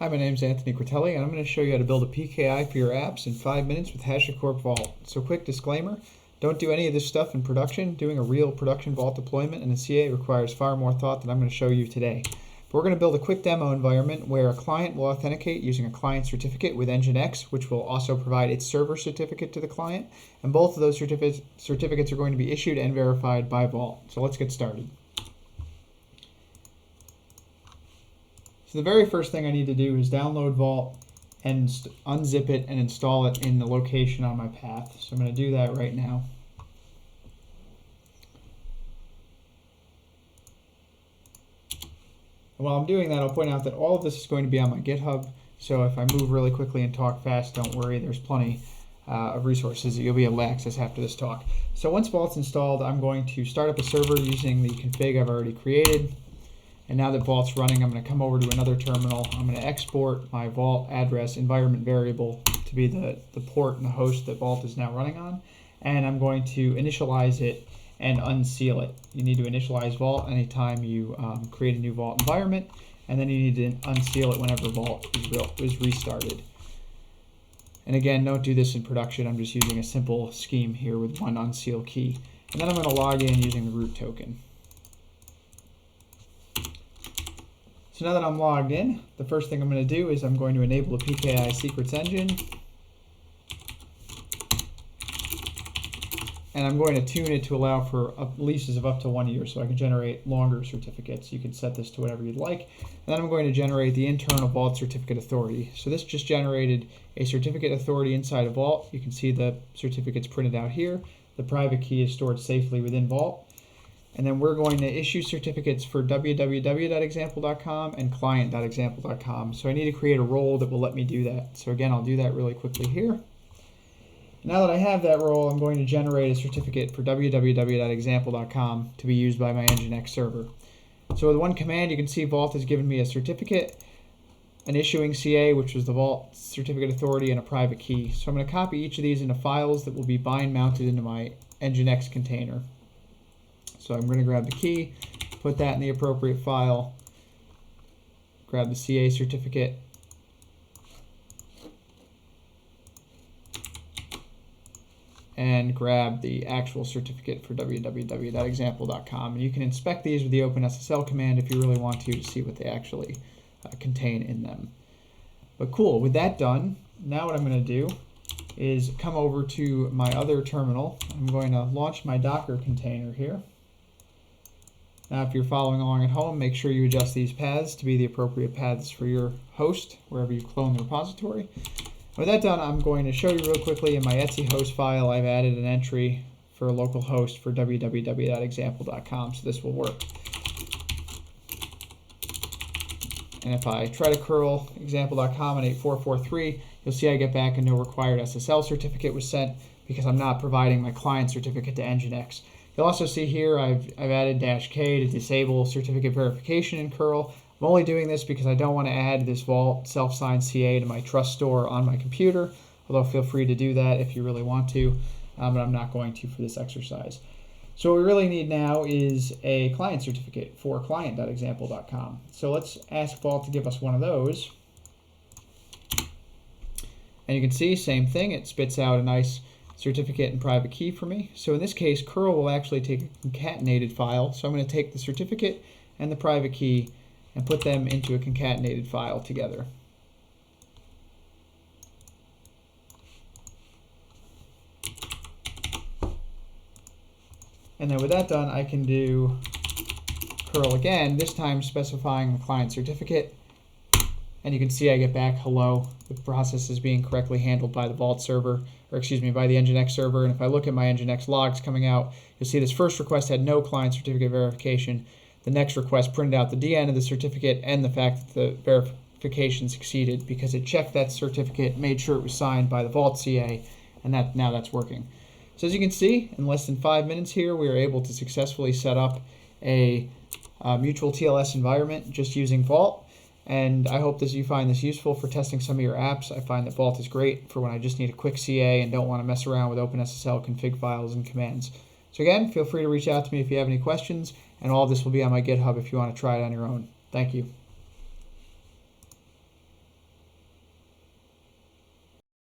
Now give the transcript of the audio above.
Hi, my name is Anthony Critelli, and I'm going to show you how to build a PKI for your apps in 5 minutes with Hasicorp Vault. So quick disclaimer, don't do any of this stuff in production. Doing a real production Vault deployment in a CA requires far more thought than I'm going to show you today. But we're going to build a quick demo environment where a client will authenticate using a client certificate with Nginx, which will also provide its server certificate to the client. And both of those certificates are going to be issued and verified by Vault. So let's get started. So the very first thing I need to do is download Vault and unzip it and install it in the location on my path. So I'm going to do that right now. And while I'm doing that, I'll point out that all of this is going to be on my GitHub. So if I move really quickly and talk fast, don't worry, there's plenty of resources that you'll be able to access after this talk. So once Vault's installed, I'm going to start up a server using the config I've already created. And now that Vault's running, I'm going to come over to another terminal. I'm going to export my Vault address environment variable to be the port and the host that Vault is now running on. And I'm going to initialize it and unseal it. You need to initialize Vault anytime you create a new Vault environment, and then you need to unseal it whenever Vault is restarted. And again, don't do this in production. I'm just using a simple scheme here with one unseal key. And then I'm going to log in using the root token. So now that I'm logged in, the first thing I'm going to do is I'm going to enable the PKI secrets engine. And I'm going to tune it to allow for leases of up to 1 year, so I can generate longer certificates. You can set this to whatever you'd like. And then I'm going to generate the internal Vault certificate authority. So this just generated a certificate authority inside of Vault. You can see the certificates printed out here. The private key is stored safely within Vault. And then we're going to issue certificates for www.example.com and client.example.com. So I need to create a role that will let me do that. So again, I'll do that really quickly here. Now that I have that role, I'm going to generate a certificate for www.example.com to be used by my Nginx server. So with one command, you can see Vault has given me a certificate, an issuing CA, which was the Vault certificate authority, and a private key. So I'm going to copy each of these into files that will be bind mounted into my Nginx container. So I'm going to grab the key, put that in the appropriate file, grab the CA certificate, and grab the actual certificate for www.example.com. And you can inspect these with the OpenSSL command if you really want to see what they actually contain in them. But cool, with that done, now what I'm going to do is come over to my other terminal. I'm going to launch my Docker container here. Now, if you're following along at home, make sure you adjust these paths to be the appropriate paths for your host, wherever you clone the repository. With that done, I'm going to show you real quickly in my etc host file, I've added an entry for a local host for www.example.com, so this will work. And if I try to curl example.com at 8443, you'll see I get back a no required SSL certificate was sent because I'm not providing my client certificate to Nginx. You'll also see here I've added -K to disable certificate verification in curl. I'm only doing this because I don't want to add this Vault self-signed CA to my trust store on my computer, although feel free to do that if you really want to, but I'm not going to for this exercise. So what we really need now is a client certificate for client.example.com. So let's ask Vault to give us one of those. And you can see, same thing, it spits out a nice certificate and private key for me. So in this case, curl will actually take a concatenated file. So I'm going to take the certificate and the private key and put them into a concatenated file together. And then with that done, I can do curl again, this time specifying the client certificate. And you can see I get back hello. The process is being correctly handled by the Vault server, or excuse me, by the Nginx server. And if I look at my Nginx logs coming out, you'll see this first request had no client certificate verification. The next request printed out the DN of the certificate and the fact that the verification succeeded because it checked that certificate, made sure it was signed by the Vault CA, and now that's working. So as you can see, in less than 5 minutes here, we were able to successfully set up a mutual TLS environment just using Vault. And I hope that you find this useful for testing some of your apps. I find that Vault is great for when I just need a quick CA and don't want to mess around with OpenSSL config files and commands. So again, feel free to reach out to me if you have any questions, and all of this will be on my GitHub if you want to try it on your own. Thank you.